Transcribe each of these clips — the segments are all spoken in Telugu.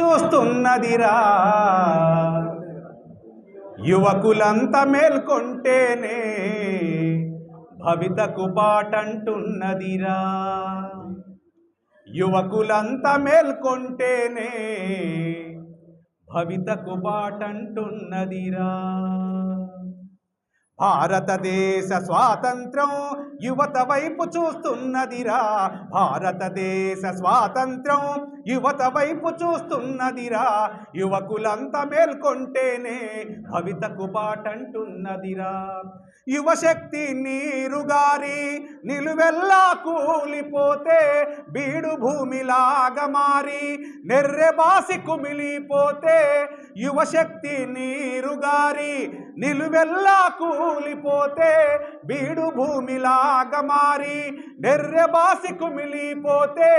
చూస్తున్నదిరా. యువకులంతా మేల్కొంటేనే భవితకు బాటంటున్నదిరా. యువకులంతా మేల్కొంటేనే భవితకు బాటంటున్నదిరా. భారతదేశ స్వాతంత్రం యువత వైపు చూస్తున్నదిరా. భారతదేశ స్వాతంత్రం యువత వైపు చూస్తున్నదిరా. యువకులంతా మేల్కొంటేనే భవితకు బాటంటున్నదిరా. యువశక్తి నీరుగారి నిలువెల్లా కూలిపోతే బీడు భూమిలాగా మారి నెర్రెబాసి కుమిలిపోతే, యువశక్తి నీరుగారి నిలువెల్లా కూలిపోతే బీడు భూమిలాగా మారి నెర్రెబాసి కుమిలిపోతే,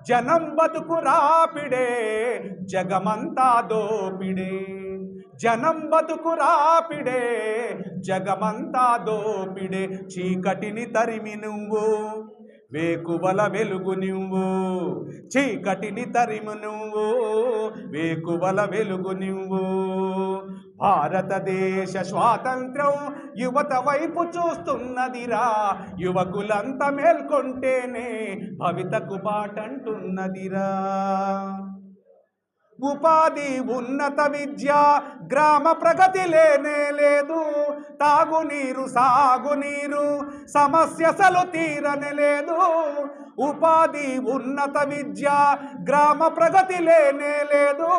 జనం బతుకు రాపిడే జగమంతా దోపిడే. జనం బతుకు రాపిడే జగమంతా దోపిడే. చీకటిని తరిమి నువ్వు వేకువల వెలుగు నువ్వు. చీకటిని తరిమి నువ్వు వేకువల వెలుగు నువ్వు. భారతదేశ స్వాతంత్రం యువత వైపు చూస్తున్నదిరా. యువకులంతా మేల్కొంటేనే భవితకు బాటంటున్నదిరా. ఉపాధి ఉన్నత విద్య గ్రామ ప్రగతి లేనే లేదు. తాగునీరు సాగునీరు సమస్యలు తీరనే లేదు. ఉపాధి ఉన్నత విద్య గ్రామ ప్రగతి లేనే లేదు.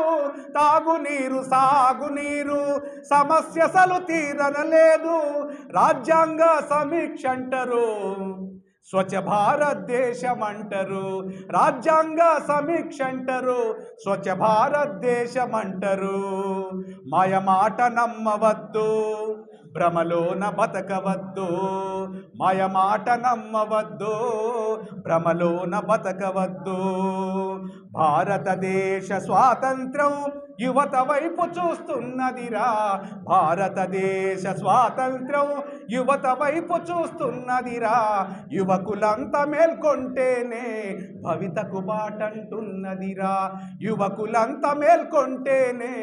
తాగునీరు సాగునీరు సమస్యలు తీరనలేదు. రాజ్యాంగ సమీక్ష అంటారు, స్వచ్ఛ భారతదేశం అంటారు. రాజ్యాంగ సమీక్ష అంటారు, స్వచ్ఛ భారతదేశం అంటారు. మాయమాట నమ్మవద్దు, భ్రమలోన బతకవద్దు. మాయమాట నమ్మవద్దు, భ్రమలోన బతకవద్దు. భారతదేశ స్వాతంత్రం యువత వైపు చూస్తున్నదిరా. భారతదేశ స్వాతంత్రం యువత వైపు చూస్తున్నదిరా. యువకులంతా మేల్కొంటేనే భవితకు బాటంటున్నదిరా. యువకులంతా మేల్కొంటేనే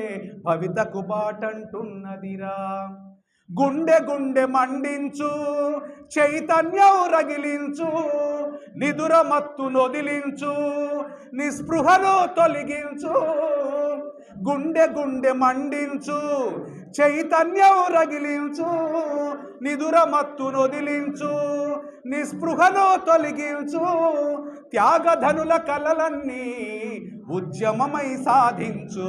భవితకు బాటంటున్నదిరా. గుండె గుండె మండించు, చైతన్యం రగిలించు, నిదుర మత్తు నొదిలించు, నిస్పృహను తొలగించు. గుండె గుండె మండించు, చైతన్యం రగిలించు, నిదుర మత్తు నొదిలించు, నిస్పృహను తొలగించు. త్యాగధనుల కలలన్నీ ఉద్యమమై సాధించు.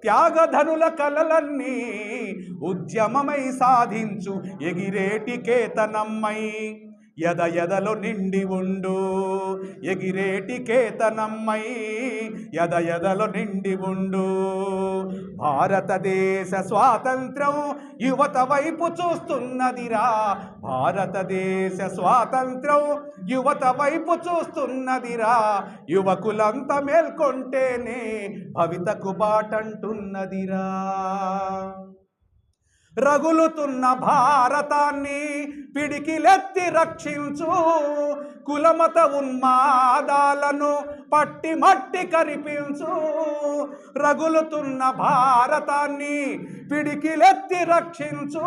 త్యాగధనుల కలలన్నీ ఉద్యమమై సాధించు. ఎగిరేటి కేతనమ్మై ఎద ఎదలో నిండి ఉండు. ఎగిరేటి కేతనమ్మై ఎద ఎదలో నిండి ఉండు. భారతదేశ స్వాతంత్రం యువత వైపు చూస్తున్నదిరా. భారతదేశ స్వాతంత్రం యువత వైపు చూస్తున్నదిరా. యువకులంతా మేల్కొంటేనే భవితకు బాటంటున్నదిరా. రగులుతున్న భారతాన్ని పిడికిలెత్తి రక్షించు. కులమత ఉన్మాదాలను పట్టి మట్టి కరిపించు. రగులుతున్న భారతాన్ని పిడికిలెత్తి రక్షించు.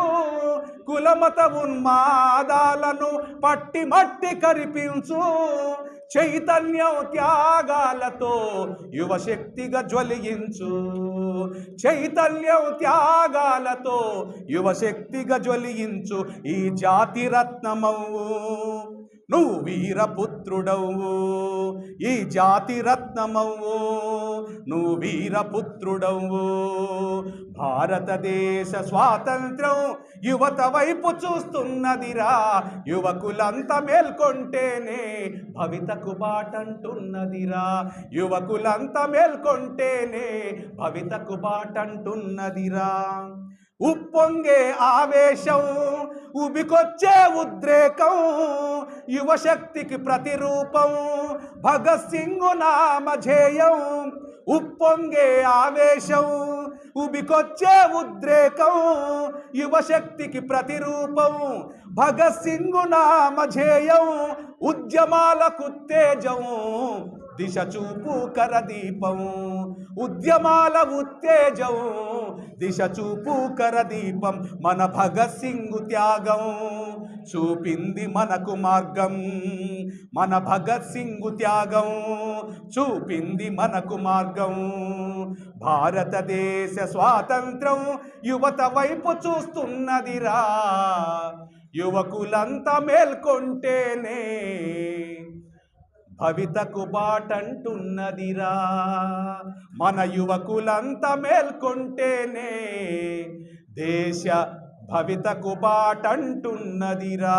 కులమత ఉన్మాదాలను పట్టి మట్టి కరిపించు. చైతన్యం త్యాగాలతో యువశక్తిగా జ్వలించు. చైతన్యం త్యాగాలతో యువశక్తిగా జ్వలించు. ఈ జాతి రత్నమవు నువ్వు వీరపుత్రుడవు. ఈ జాతి రత్నమవు నువ్వు వీరపుత్రుడవు. భారతదేశ స్వాతంత్రం యువత వైపు చూస్తున్నదిరా. యువకులంతా మేల్కొంటేనే భవితకు బాటంటున్నదిరా. యువకులంతా మేల్కొంటేనే భవితకు బాటంటున్నదిరా. ఉప్పొంగే ఆవేశం, ఉబికొచ్చే ఉద్రేకం, యువశక్తికి ప్రతిరూపం భగత్ సింగ్ నామధేయం. ఉప్పొంగే ఆవేశం, ఉబికొచ్చే ఉద్రేకం, యువశక్తికి ప్రతిరూపం భగత్ సింగ్ నామధేయం. ఉద్యమాలకు ఉత్తేజం దిశ చూపు కరదీపం, ఉద్యమాల ఉత్తేజం, దిశ చూపు కరదీపం, మన భగత్ సింగ్ త్యాగం చూపింది మనకు మార్గం, మన భగత్ సింగ్ త్యాగం చూపింది మనకు మార్గం. భారతదేశ స్వాతంత్రం యువత వైపు చూస్తున్నదిరా, యువకులంతా మేల్కొంటేనే భవితకు బాటంటున్నదిరా, మన యువకులంతా మేల్కొంటేనే దేశ భవితకు బాటంటున్నదిరా.